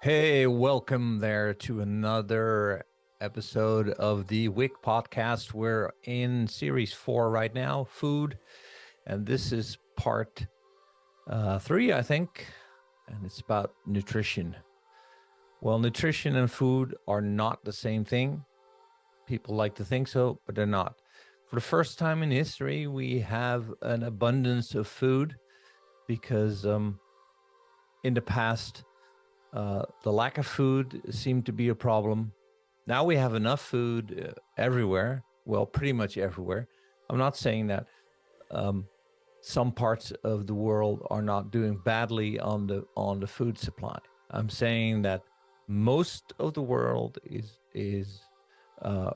Hey, welcome there to another episode of the Wyck podcast. We're in series 4 right now, food, and this is part 3, I think, and it's about nutrition. Well, nutrition and food are not the same thing. People like to think so, but they're not. For the first time in history, we have an abundance of food because in the past, the lack of food seemed to be a problem. Now we have enough food everywhere. Well, pretty much everywhere. I'm not saying that um, some parts of the world are not doing badly on the food supply. I'm saying that most of the world is uh,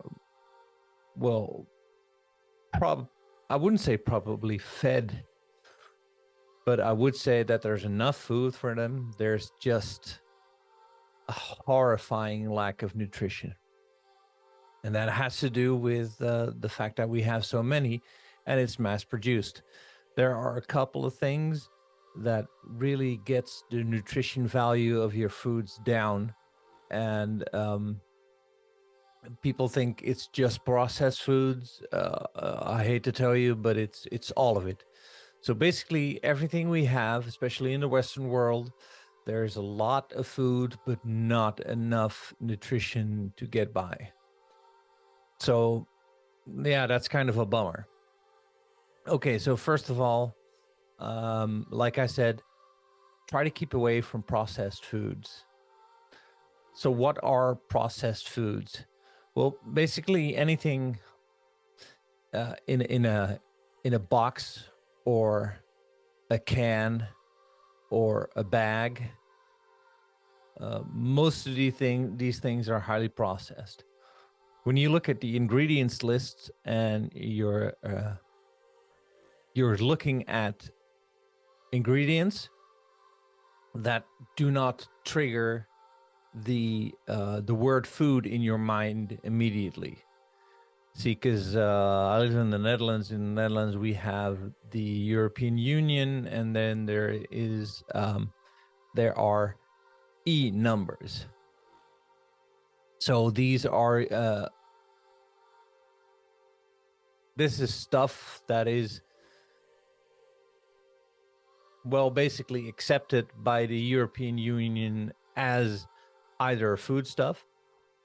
well, prob I wouldn't say probably fed, but I would say that there's enough food for them. There's just a horrifying lack of nutrition. And that has to do with the fact that we have so many and it's mass produced. There are a couple of things that really gets the nutrition value of your foods down. And people think it's just processed foods. I hate to tell you, but it's all of it. So basically, everything we have, especially in the Western world, there's a lot of food, but not enough nutrition to get by. So, yeah, that's kind of a bummer. Okay, so first of all, like I said, try to keep away from processed foods. So, what are processed foods? Well, basically anything in a box or a can or a bag. Most of these things are highly processed. When you look at the ingredients list and you're looking at ingredients that do not trigger the word food in your mind immediately. See, because I live in the Netherlands. In the Netherlands, we have the European Union, and then there are E numbers. So these are this is stuff that is well basically accepted by the European Union as either a foodstuff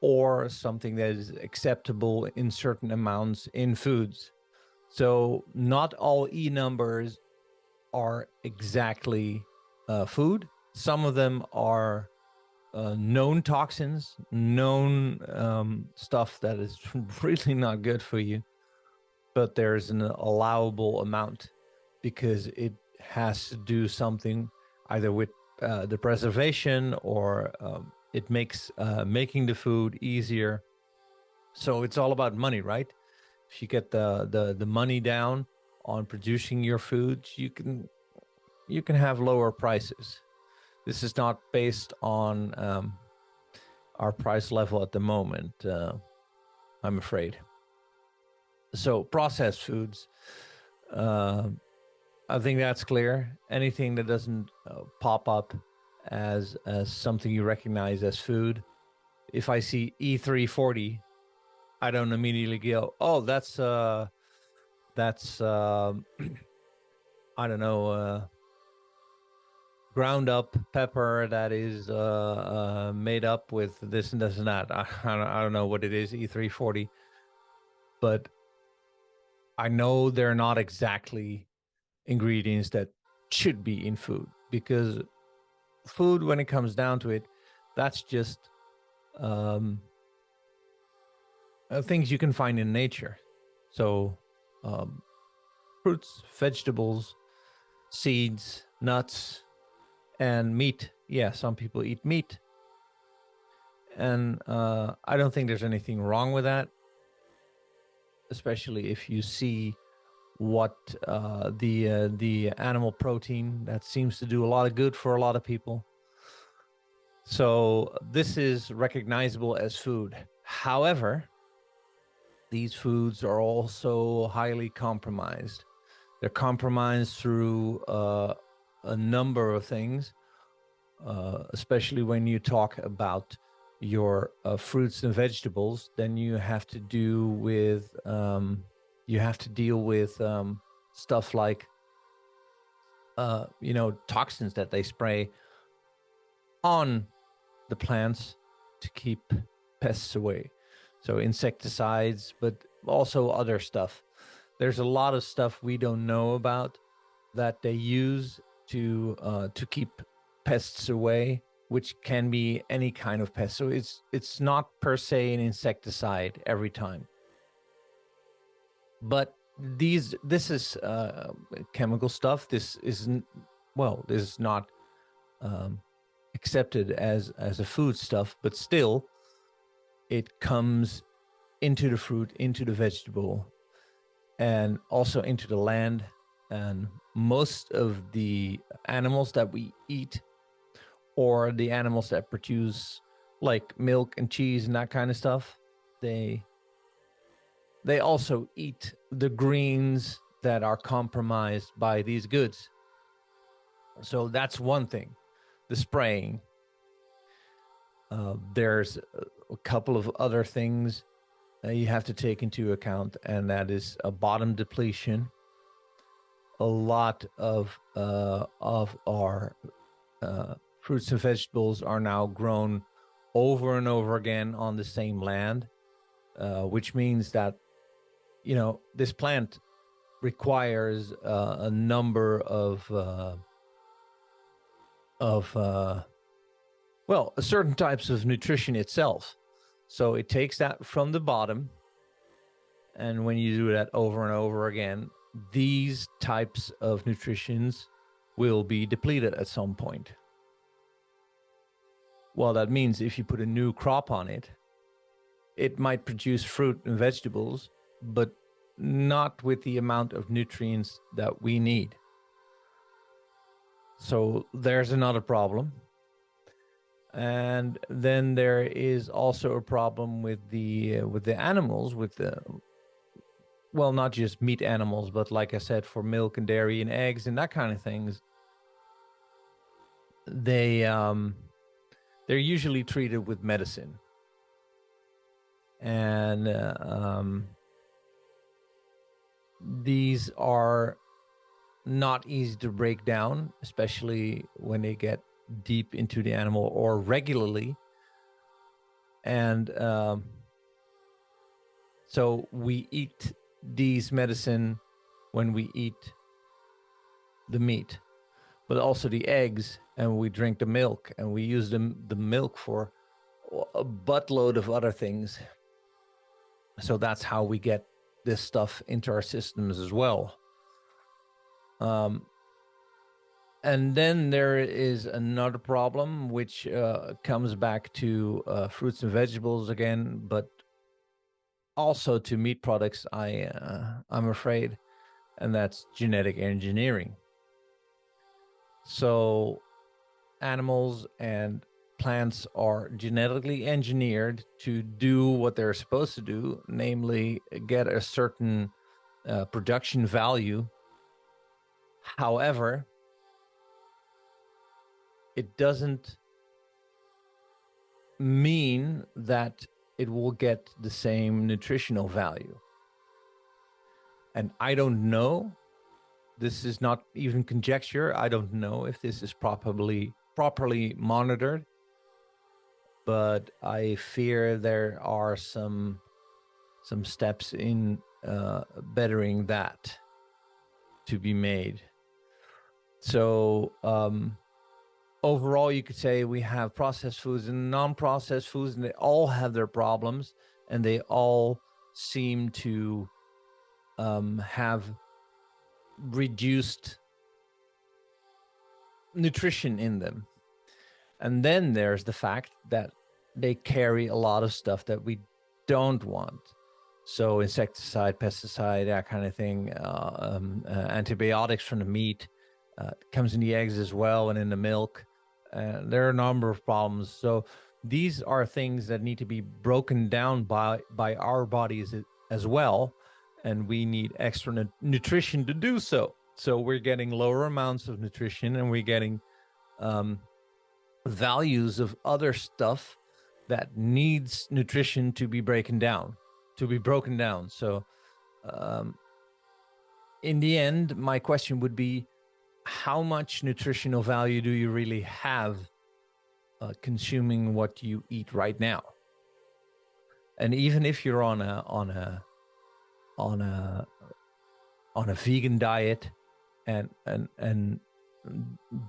or something that is acceptable in certain amounts in foods. So not all E numbers are exactly food. Some of them are known toxins, known stuff that is really not good for you, but there's an allowable amount because it has to do something either with the preservation or it makes making the food easier. So it's all about money, right? If you get the money down on producing your foods, you can have lower prices. This is not based on our price level at the moment, I'm afraid. So processed foods, uh, I think that's clear. Anything that doesn't pop up as something you recognize as food. If I see E340, I don't immediately go, "Oh, that's I don't know, ground up pepper that is made up with this and this and that." I don't know what it is, E340, but I know they're not exactly ingredients that should be in food because food, when it comes down to it, that's just um, things you can find in nature. So, um, fruits, vegetables, seeds, nuts, and meat. Yeah, some people eat meat. And I don't think there's anything wrong with that, especially if you see what the animal protein that seems to do a lot of good for a lot of people. So this is recognizable as food. However, these foods are also highly compromised. They're compromised through a number of things. especially when you talk about your fruits and vegetables. Then you have to deal with stuff like toxins that they spray on the plants to keep pests away. So insecticides, but also other stuff. There's a lot of stuff we don't know about that they use to keep pests away, which can be any kind of pest. So it's not per se an insecticide every time. But this is chemical stuff. This isn't this is not accepted as a food stuff, but still it comes into the fruit, into the vegetable, and also into the land. And most of the animals that we eat, or the animals that produce like milk and cheese and that kind of stuff, they also eat the greens that are compromised by these goods. So that's one thing. The spraying. There's a couple of other things you have to take into account, and that is a bottom depletion. A lot of our fruits and vegetables are now grown over and over again on the same land, which means that this plant requires a number of certain types of nutrition itself. So it takes that from the bottom, and when you do that over and over again, these types of nutritions will be depleted at some point. Well, that means if you put a new crop on it, it might produce fruit and vegetables, but not with the amount of nutrients that we need. So there's another problem. And then there is also a problem with the animals, not just meat animals, but like I said, for milk and dairy and eggs and that kind of things. They're usually treated with medicine. And these are not easy to break down, especially when they get deep into the animal or regularly. And so we eat these medicine when we eat the meat, but also the eggs, and we drink the milk, and we use the milk for a buttload of other things. So that's how we get this stuff into our systems as well. And then there is another problem, which comes back to fruits and vegetables again, but also to meat products, I'm afraid, and that's genetic engineering. So animals and plants are genetically engineered to do what they're supposed to do, namely get a certain production value. However, it doesn't mean that it will get the same nutritional value. And I don't know, this is not even conjecture, I don't know if this is properly monitored, but I fear there are some steps in bettering that to be made. So overall, you could say we have processed foods and non-processed foods, and they all have their problems, and they all seem to have reduced nutrition in them. And then there's the fact that they carry a lot of stuff that we don't want. So insecticide, pesticide, that kind of thing, antibiotics from the meat, comes in the eggs as well, and in the milk. There are a number of problems. So these are things that need to be broken down by our bodies as well. And we need extra nutrition to do so. So we're getting lower amounts of nutrition, and we're getting values of other stuff that needs nutrition to be broken down. So in the end, my question would be, how much nutritional value do you really have consuming what you eat right now? And even if you're on a vegan diet and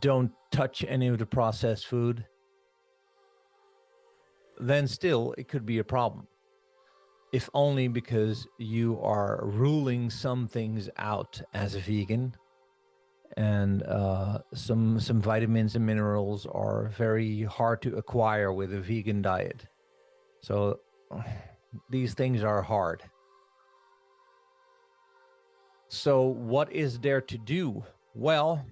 don't touch any of the processed food, then still it could be a problem. If only because you are ruling some things out as a vegan, and some vitamins and minerals are very hard to acquire with a vegan diet. So these things are hard. So what is there to do? Well,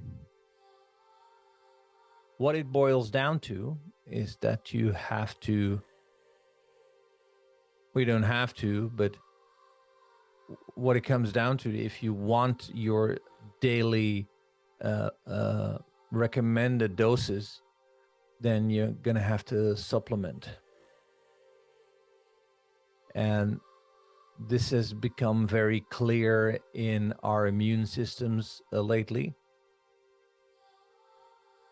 what it boils down to is that you have to, we don't have to, but what it comes down to, if you want your daily recommended doses, then you're going to have to supplement. And this has become very clear in our immune systems lately.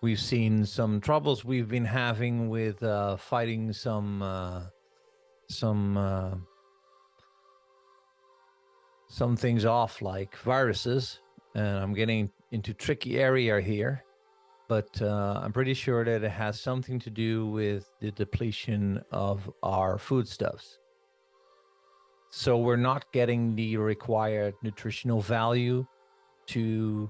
We've seen some troubles we've been having with fighting some things off, like viruses. And I'm getting into tricky area here, but I'm pretty sure that it has something to do with the depletion of our foodstuffs. So we're not getting the required nutritional value to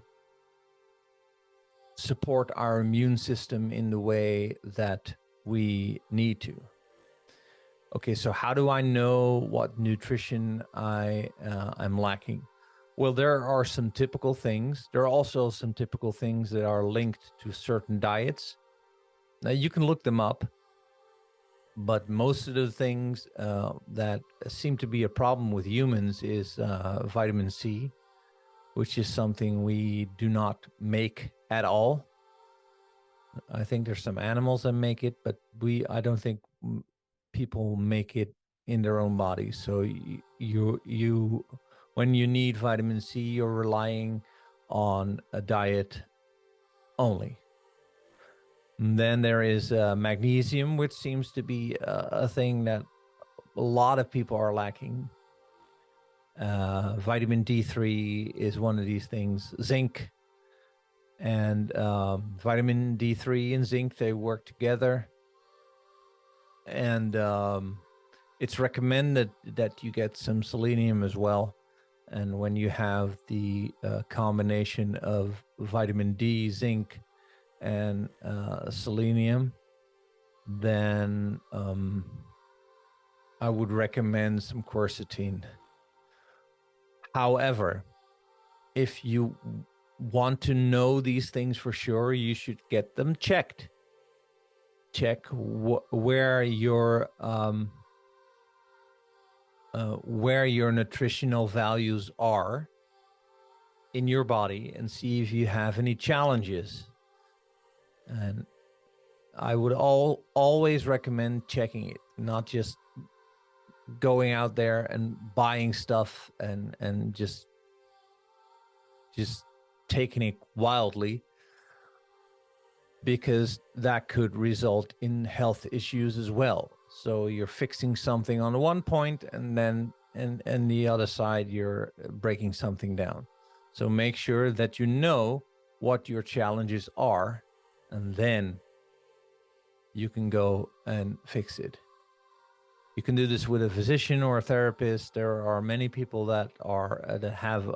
support our immune system in the way that we need to. Okay, so how do I know what nutrition I'm lacking? Well, there are some typical things. There are also some typical things that are linked to certain diets. Now, you can look them up, but most of the things that seem to be a problem with humans is vitamin C, which is something we do not make at all. I think there's some animals that make it, but I don't think people make it in their own bodies. So you when you need vitamin C, you're relying on a diet only. And then there is magnesium, which seems to be a thing that a lot of people are lacking. Vitamin D3 is one of these things. Zinc and vitamin D3 and zinc, they work together. And it's recommended that you get some selenium as well. And when you have the combination of vitamin D, zinc, and selenium, then I would recommend some quercetin. However, if you want to know these things for sure, you should get them checked. Check where your nutritional values are in your body, and see if you have any challenges. And I would always recommend checking it, not just going out there and buying stuff and just taking it wildly, because that could result in health issues as well. So you're fixing something on one point, and then and the other side you're breaking something down. So make sure that you know what your challenges are, and then you can go and fix it. You can do this with a physician or a therapist. There are many people that have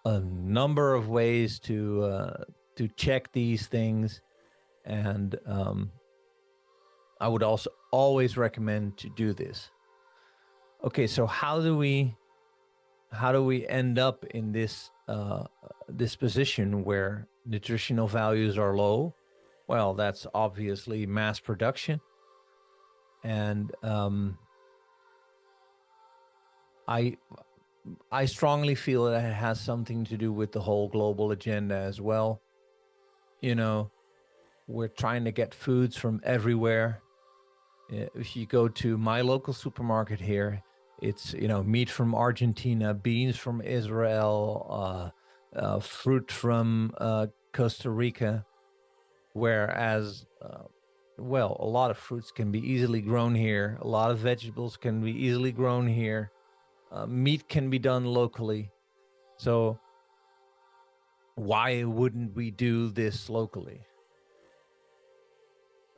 a number of ways to check these things, and I would also always recommend to do this. Okay, so how do we end up in this this position where nutritional values are low? Well, that's obviously mass production, and I strongly feel that it has something to do with the whole global agenda as well. You know, we're trying to get foods from everywhere. If you go to my local supermarket here, it's, you know, meat from Argentina, beans from Israel, fruit from Costa Rica, whereas well, a lot of fruits can be easily grown here, a lot of vegetables can be easily grown here, meat can be done locally. So why wouldn't we do this locally?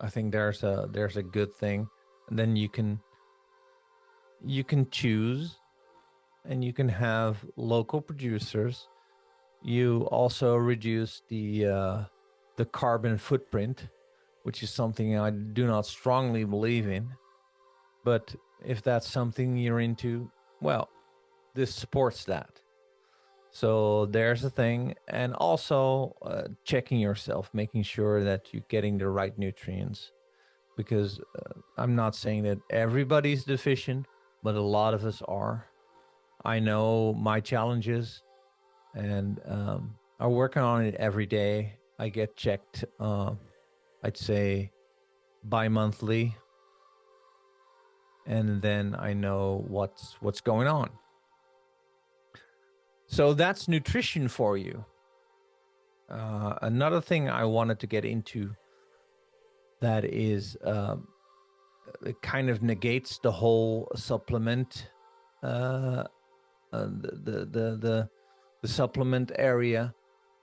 I think there's a good thing. And then you can choose, and you can have local producers. You also reduce the carbon footprint, which is something I do not strongly believe in. But if that's something you're into, well, this supports that. So there's a thing. And also checking yourself, making sure that you're getting the right nutrients. Because I'm not saying that everybody's deficient, but a lot of us are. I know my challenges, and I'm working on it every day. I get checked, I'd say, bi-monthly, and then I know what's going on. So that's nutrition for you. Another thing I wanted to get into that is it kind of negates the whole supplement, the supplement area,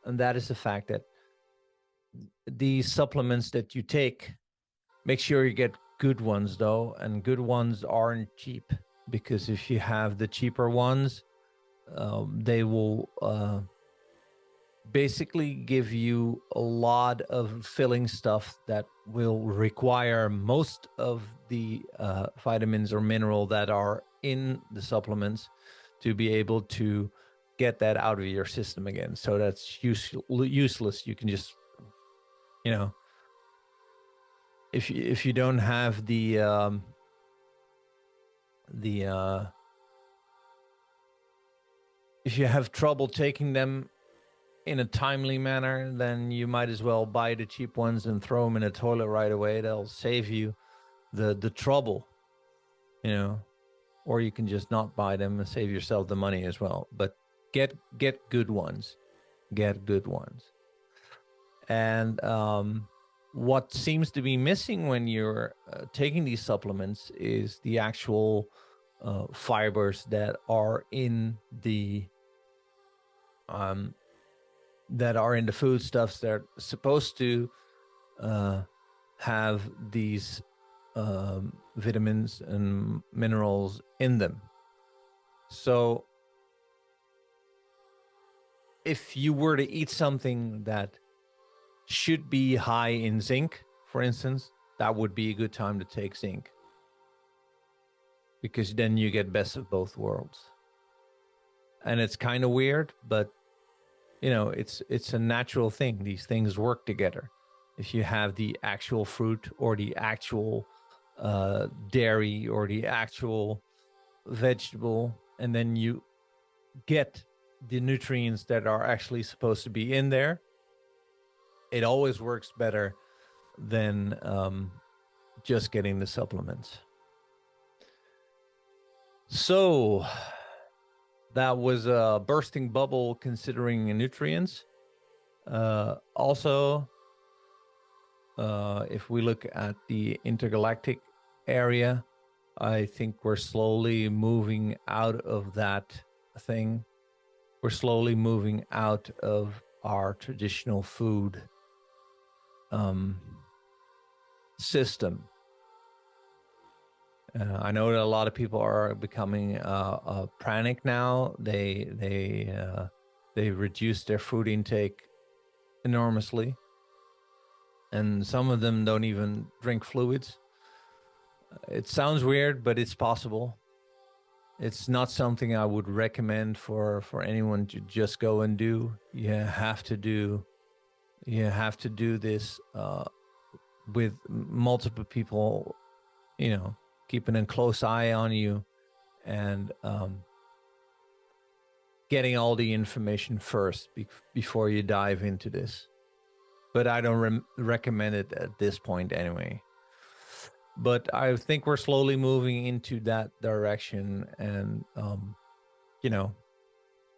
and that is the fact that these supplements that you take, make sure you get good ones though, and good ones aren't cheap, because if you have the cheaper ones, they will basically give you a lot of filling stuff that will require most of the vitamins or mineral that are in the supplements to be able to get that out of your system again. So that's useless. You can just, you know, if you don't have the if you have trouble taking them in a timely manner, then you might as well buy the cheap ones and throw them in a toilet right away. They'll save you the trouble, you know, or you can just not buy them and save yourself the money as well. But get good ones, get good ones. And what seems to be missing when you're taking these supplements is the actual fibers that are in the foodstuffs that are supposed to have these vitamins and minerals in them. So if you were to eat something that should be high in zinc, for instance, that would be a good time to take zinc, because then you get best of both worlds. And it's kind of weird, but you know, it's a natural thing. These things work together. If you have the actual fruit or the actual dairy or the actual vegetable, and then you get the nutrients that are actually supposed to be in there, it always works better than just getting the supplements. So that was a bursting bubble considering nutrients. Also, if we look at the intergalactic area, I think we're slowly moving out of that thing. We're slowly moving out of our traditional food system. I know that a lot of people are becoming pranic now. They reduce their food intake enormously, and some of them don't even drink fluids. It sounds weird, but it's possible. It's not something I would recommend for anyone to just go and do. You have to do this with multiple people, you know, keeping a close eye on you, and getting all the information first before you dive into this. but I don't recommend it at this point anyway. But I think we're slowly moving into that direction, and you know,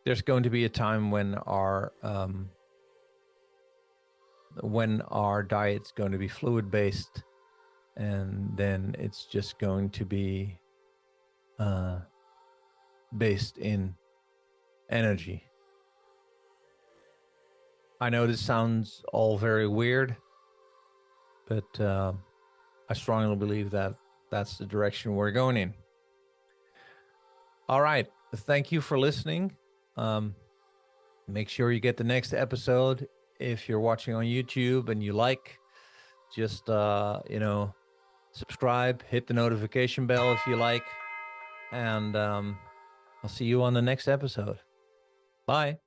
there's going to be a time when our diet's going to be fluid based, and then it's just going to be based in energy. I know this sounds all very weird, but I strongly believe that that's the direction we're going in. All right. Thank you for listening. Make sure you get the next episode. If you're watching on YouTube and you like, just, subscribe, hit the notification bell if you like. And I'll see you on the next episode. Bye.